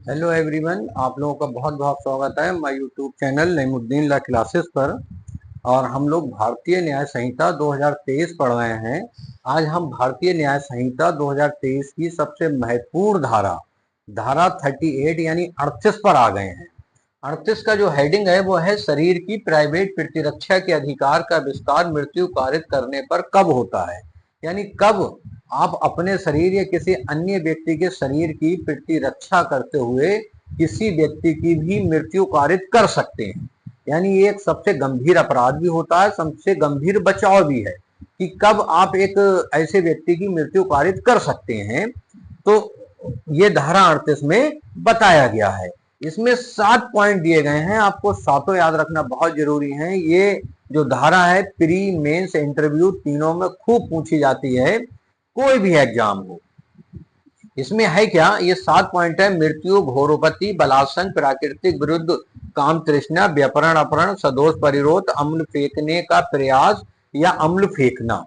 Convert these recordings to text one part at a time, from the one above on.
Hello everyone, आप लोगों का बहुत बहुत स्वागत है my YouTube channel Naimuddin law classes पर। और हम लोग भारतीय न्याय संहिता 2023 पढ़ रहे हैं। आज हम भारतीय न्याय संहिता 2023 की सबसे महत्वपूर्ण धारा 38 यानी 38 पर आ गए हैं। 38 का जो हेडिंग है वो है शरीर की प्राइवेट प्रतिरक्षा के अधिकार का विस्तार मृत्यु कारित करने पर कब होता है। यानी कब आप अपने शरीर या किसी अन्य व्यक्ति के शरीर की प्रतिरक्षा करते हुए किसी व्यक्ति की भी मृत्यु कारित कर सकते हैं। यानी ये एक सबसे गंभीर अपराध भी होता है, सबसे गंभीर बचाव भी है कि कब आप एक ऐसे व्यक्ति की मृत्यु कारित कर सकते हैं। तो ये धारा 38 में बताया गया है। इसमें 7 पॉइंट दिए गए हैं, आपको सातों याद रखना बहुत जरूरी है। ये जो धारा है प्री मेंस इंटरव्यू तीनों में खूब पूछी जाती है, कोई भी एग्जाम हो। इसमें है क्या, ये 7 पॉइंट है। मृत्यु, घोरोपति, बलात्संग, प्राकृतिक विरुद्ध, काम तृष्णा, व्यपरण, अपहरण, सदोष परिरोध, अम्ल फेंकने का प्रयास या अम्ल फेंकना।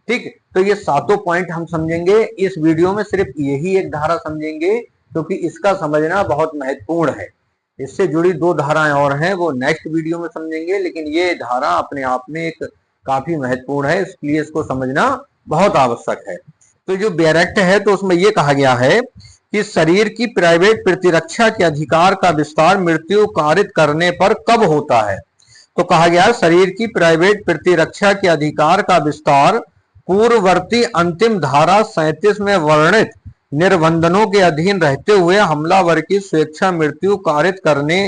ठीक, तो ये सातों पॉइंट हम समझेंगे इस वीडियो में। सिर्फ यही एक धारा समझेंगे क्योंकि इसका समझना बहुत महत्वपूर्ण है। इससे जुड़ी 2 धाराएं और हैं, वो नेक्स्ट वीडियो में समझेंगे, लेकिन ये धारा अपने आप में एक काफी महत्वपूर्ण है, इसलिए इसको समझना बहुत आवश्यक है। तो जो बैरेक्ट है तो उसमें यह कहा गया है कि शरीर की प्राइवेट प्रतिरक्षा के अधिकार का विस्तार मृत्यु कारित करने पर कब होता है। तो कहा गया शरीर की प्राइवेट प्रतिरक्षा के अधिकार का विस्तार पूर्ववर्ती अंतिम धारा 37 में वर्णित निर्बंधों के अधीन रहते हुए हमलावर की स्वेच्छा मृत्यु कारित करने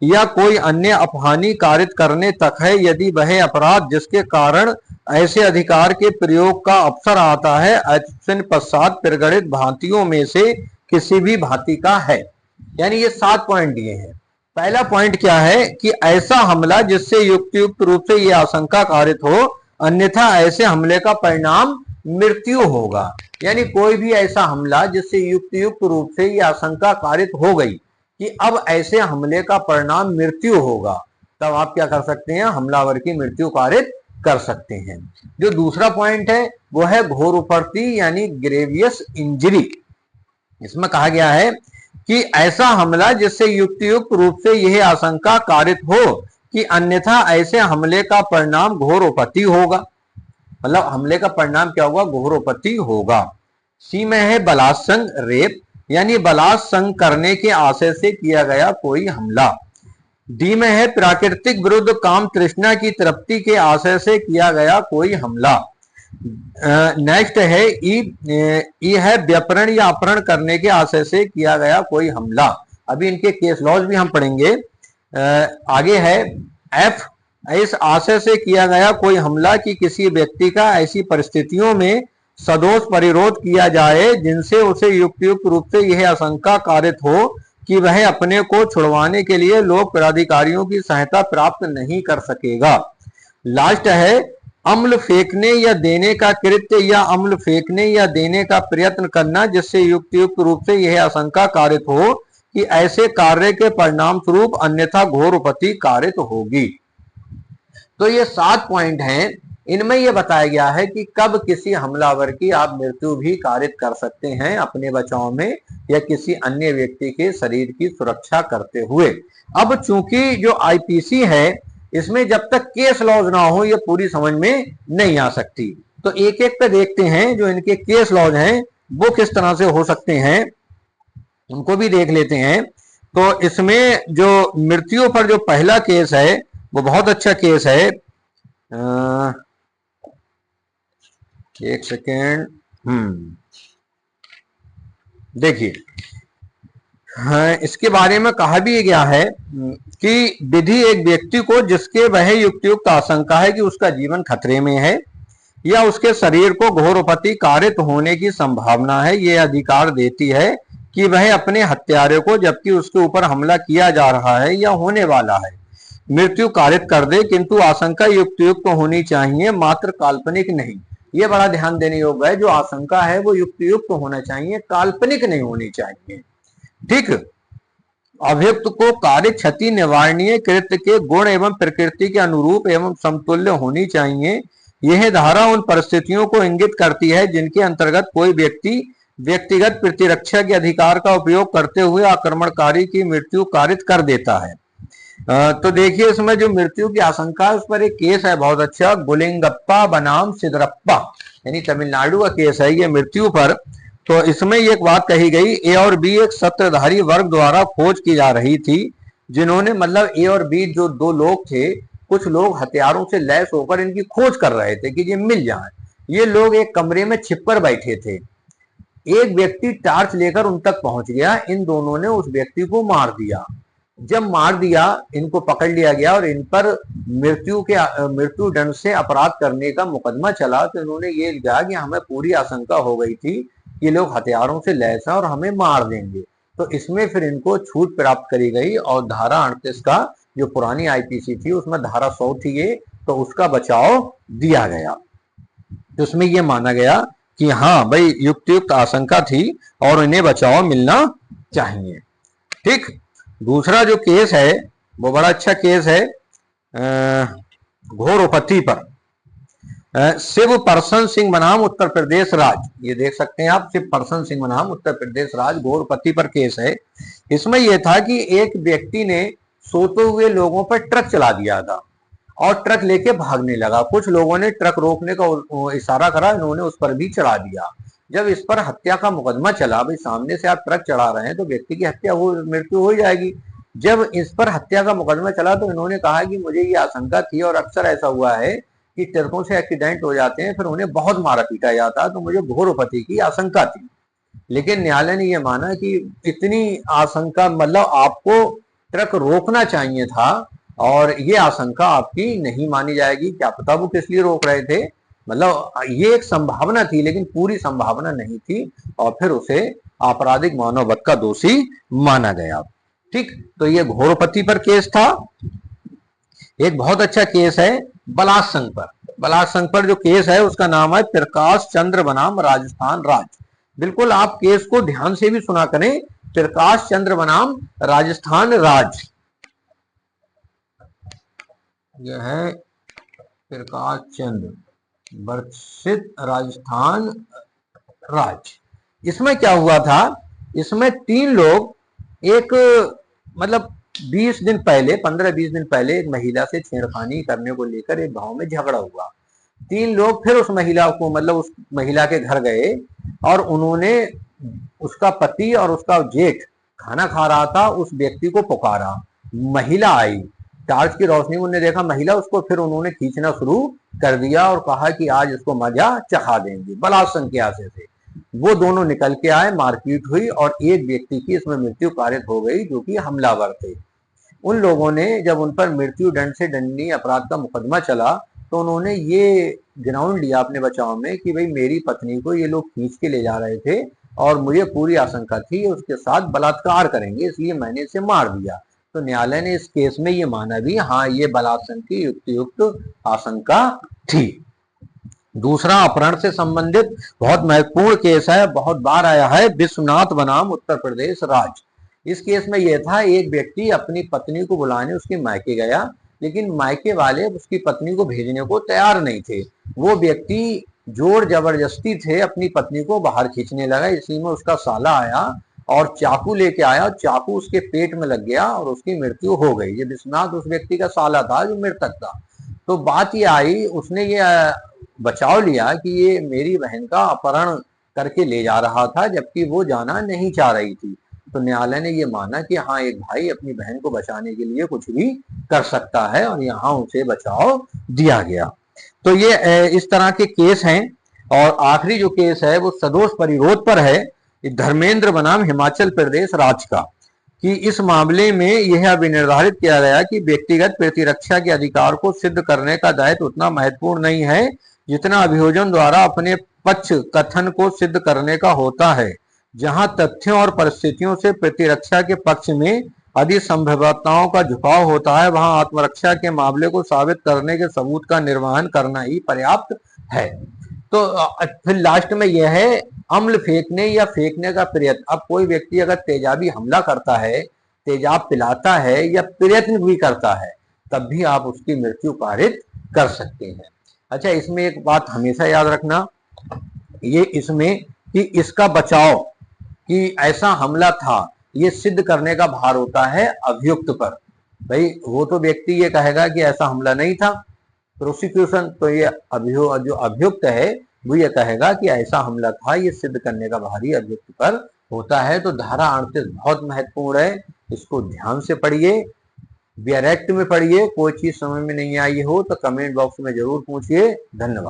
या कोई अन्य अपहानि कारित करने तक है, यदि वह अपराध जिसके कारण ऐसे अधिकार के प्रयोग का अवसर आता है अत्यंत पश्चात प्रगणित भांतियों में से किसी भी भांति का है। यानी ये 7 पॉइंट दिए हैं। पहला पॉइंट क्या है कि ऐसा हमला जिससे युक्त रूप से यह आशंका कारित हो, अन्यथा ऐसे हमले का परिणाम मृत्यु होगा। यानी कोई भी ऐसा हमला जिससे युक्त रूप से यह आशंका कारित हो गई कि अब ऐसे हमले का परिणाम मृत्यु होगा, तब आप क्या कर सकते हैं, हमलावर की मृत्यु कारित कर सकते हैं। जो दूसरा पॉइंट है वो है घोरोपति यानी ग्रेवियस इंजरी। इसमें कहा गया है कि ऐसा हमला जिससे युक्त रूप से यह आशंका कारित हो कि अन्यथा ऐसे हमले का परिणाम घोरोपति होगा। मतलब हमले का परिणाम क्या होगा, घोरोपति होगा। सी में है बलात्संग रेप, यानी बलात्संग करने के आशय से किया गया कोई हमला। डी में है प्राकृतिक विरुद्ध, काम तृष्णा की तृप्ति के आशय से किया गया कोई हमला। नेक्स्ट है ई है व्यपरण या अपहरण करने के आशय से किया गया कोई हमला। अभी इनके केस लॉज भी हम पढ़ेंगे। आगे है एफ, इस आशय से किया गया कोई हमला कि किसी व्यक्ति का ऐसी परिस्थितियों में सदोष परिरोध किया जाए जिनसे उसे युक्त रूप से यह आशंका कारित हो कि वह अपने को छुड़वाने के लिए लोक प्राधिकारियों की सहायता प्राप्त नहीं कर सकेगा। लास्ट है अम्ल फेंकने या देने का कृत्य या अम्ल फेंकने या देने का प्रयत्न करना जिससे युक्त रूप से यह आशंका कारित हो कि ऐसे कार्य के परिणाम स्वरूप अन्यथा घोरोपति कारित होगी। तो ये 7 पॉइंट हैं। इनमें यह बताया गया है कि कब किसी हमलावर की आप मृत्यु भी कारित कर सकते हैं अपने बचाव में या किसी अन्य व्यक्ति के शरीर की सुरक्षा करते हुए। अब चूंकि जो आईपीसी है इसमें जब तक केस लॉज ना हो ये पूरी समझ में नहीं आ सकती। तो एक एक पे देखते हैं जो इनके केस लॉज हैं वो किस तरह से हो सकते हैं, उनको भी देख लेते हैं। तो इसमें जो मृत्यु पर जो पहला केस है वो बहुत अच्छा केस है। एक सेकेंड, देखिए, हाँ, इसके बारे में कहा भी गया है कि विधि एक व्यक्ति को जिसके वह युक्त आशंका है कि उसका जीवन खतरे में है या उसके शरीर को घोरोपति कारित होने की संभावना है, ये अधिकार देती है कि वह अपने हत्यारे को जबकि उसके ऊपर हमला किया जा रहा है या होने वाला है मृत्यु कारित कर दे, किंतु आशंका युक्त होनी चाहिए, मात्र काल्पनिक नहीं। ये बड़ा ध्यान देने योग्य है, जो आशंका है वो युक्त होना चाहिए, काल्पनिक नहीं होनी चाहिए। ठीक, अभियुक्त को कार्य क्षति निवारणीय कृत्य के गुण एवं प्रकृति के अनुरूप एवं समतुल्य होनी चाहिए। यह धारा उन परिस्थितियों को इंगित करती है जिनके अंतर्गत कोई व्यक्ति व्यक्तिगत प्रतिरक्षा के अधिकार का उपयोग करते हुए आक्रमणकारी की मृत्यु कारित कर देता है। तो देखिए इसमें जो मृत्यु की आशंका है उस पर एक केस है बहुत अच्छा, गुलिंगप्पा बनाम सिदरप्पा, यानी तमिलनाडु का केस है ये मृत्यु पर। तो इसमें एक बात कही गई, ए और बी एक सत्रधारी वर्ग द्वारा खोज की जा रही थी, जिन्होंने मतलब ए और बी जो दो लोग थे, कुछ लोग हथियारों से लैस होकर इनकी खोज कर रहे थे कि ये मिल जाए। ये लोग एक कमरे में छिपकर बैठे थे। एक व्यक्ति टार्च लेकर उन तक पहुंच गया, इन दोनों ने उस व्यक्ति को मार दिया। जब मार दिया, इनको पकड़ लिया गया और इन पर मृत्यु दंड से अपराध करने का मुकदमा चला। तो इन्होंने ये कहा कि हमें पूरी आशंका हो गई थी कि लोग हथियारों से लैस हैं और हमें मार देंगे। तो इसमें फिर इनको छूट प्राप्त करी गई और धारा 38 का जो पुरानी आईपीसी थी उसमें धारा 100 थी ये, तो उसका बचाव दिया गया। तो उसमें ये माना गया कि हाँ भाई युक्त आशंका थी और इन्हें बचाव मिलना चाहिए। ठीक, दूसरा जो केस है वो बड़ा अच्छा केस है घोरपति पर। शिव परसन सिंह बनाम उत्तर प्रदेश राज्य, ये देख सकते हैं आप, शिव परसन सिंह बनाम उत्तर प्रदेश राज्य, घोरपति पर केस है। इसमें यह था कि एक व्यक्ति ने सोते हुए लोगों पर ट्रक चला दिया था और ट्रक लेके भागने लगा। कुछ लोगों ने ट्रक रोकने का इशारा करा, इन्होंने उस पर भी चढ़ा दिया। जब इस पर हत्या का मुकदमा चला, भाई सामने से आप ट्रक चढ़ा रहे हैं तो व्यक्ति की हत्या हो, मृत्यु हो जाएगी। जब इस पर हत्या का मुकदमा चला तो इन्होंने कहा कि मुझे ये आशंका थी और अक्सर ऐसा हुआ है कि ट्रकों से एक्सीडेंट हो जाते हैं, फिर उन्हें बहुत मारा पीटा जाता है, तो मुझे घोरपति की आशंका थी। लेकिन न्यायालय ने यह माना कि इतनी आशंका मतलब आपको ट्रक रोकना चाहिए था और ये आशंका आपकी नहीं मानी जाएगी। क्या पता वो किस लिए रोक रहे थे, मतलब ये एक संभावना थी लेकिन पूरी संभावना नहीं थी और फिर उसे आपराधिक मानववध का दोषी माना गया। ठीक, तो ये घोरपति पर केस था। एक बहुत अच्छा केस है बलासंग पर। बलासंग पर जो केस है उसका नाम है प्रकाश चंद्र बनाम राजस्थान राज्य। बिल्कुल आप केस को ध्यान से भी सुना करें, प्रकाश चंद्र बनाम राजस्थान राज्य, यह है प्रकाश चंद्र वर्षित राजस्थान राज्य। इसमें क्या हुआ था, इसमें 3 लोग एक मतलब 20 दिन पहले 15-20 दिन पहले एक महिला से छेड़खानी करने को लेकर एक गांव में झगड़ा हुआ। 3 लोग फिर उस महिला को मतलब उस महिला के घर गए और उन्होंने उसका पति और उसका जेठ खाना खा रहा था, उस व्यक्ति को पुकारा। महिला आई, टार्च की रोशनी में उन्होंने देखा महिला, उसको फिर उन्होंने खींचना शुरू कर दिया और कहा कि आज इसको मजा चखा देंगे। बलात्संग के आशय से वो दोनों निकल के आए, मारपीट हुई और एक व्यक्ति की इसमें मृत्यु कारित हो गई जो कि हमलावर थे। उन लोगों ने जब उन पर मृत्यु दंड से दंडनीय अपराध का मुकदमा चला तो उन्होंने ये ग्राउंड लिया अपने बचाव में कि भाई मेरी पत्नी को ये लोग खींच के ले जा रहे थे और मुझे पूरी आशंका थी उसके साथ बलात्कार करेंगे, इसलिए मैंने इसे मार दिया। तो न्यायालय ने इस केस में ये माना भी हाँ ये बलात्संग की युक्त आशंका थी। दूसरा अपहरण से संबंधित बहुत महत्वपूर्ण केस है, बहुत बार आया है, विश्वनाथ बनाम उत्तर प्रदेश राज्य। इस केस में यह था एक व्यक्ति अपनी पत्नी को बुलाने उसके मायके गया, लेकिन मायके वाले उसकी पत्नी को भेजने को तैयार नहीं थे। वो व्यक्ति जोर जबरदस्ती थे अपनी पत्नी को बाहर खींचने लगा। इसी में उसका साला आया और चाकू लेके आया, चाकू उसके पेट में लग गया और उसकी मृत्यु हो गई। ये विश्वनाथ उस व्यक्ति का साला था जो मृतक था। तो बात ये आई, उसने ये बचाव लिया कि ये मेरी बहन का अपहरण करके ले जा रहा था जबकि वो जाना नहीं चाह रही थी। तो न्यायालय ने ये माना कि हाँ एक भाई अपनी बहन को बचाने के लिए कुछ भी कर सकता है और यहाँ उसे बचाव दिया गया। तो ये इस तरह के केस हैं। और आखिरी जो केस है वो सदोष परिरोध पर है, धर्मेंद्र बनाम हिमाचल प्रदेश राज्य का, कि इस मामले में यह अभी निर्धारित किया गया कि व्यक्तिगत प्रतिरक्षा के अधिकार को सिद्ध करने का दायित्व उतना महत्वपूर्ण नहीं है जितना अभियोजन द्वारा अपने पक्ष कथन को सिद्ध करने का होता है। जहां तथ्यों और परिस्थितियों से प्रतिरक्षा के पक्ष में अधिक संभाव्यताओं का झुकाव होता है, वहां आत्मरक्षा के मामले को साबित करने के सबूत का निर्वहन करना ही पर्याप्त है। तो फिर लास्ट में यह है अम्ल फेंकने या फेंकने का प्रयत्न। अब कोई व्यक्ति अगर तेजाबी हमला करता है, तेजाब पिलाता है या प्रयत्न भी करता है, तब भी आप उसकी मृत्यु कारित कर सकते हैं। अच्छा, इसमें एक बात हमेशा याद रखना, ये इसमें कि इसका बचाव, कि ऐसा हमला था, ये सिद्ध करने का भार होता है अभियुक्त पर। भाई वो तो व्यक्ति ये कहेगा कि ऐसा हमला नहीं था, प्रोसिक्यूशन तो ये जो अभियुक्त है वो ये कहेगा कि ऐसा हमला था, ये सिद्ध करने का भारी अभियुक्त पर होता है। तो धारा 38 बहुत महत्वपूर्ण है, इसको ध्यान से पढ़िए, डायरेक्ट में पढ़िए। कोई चीज समझ में नहीं आई हो तो कमेंट बॉक्स में जरूर पूछिए। धन्यवाद।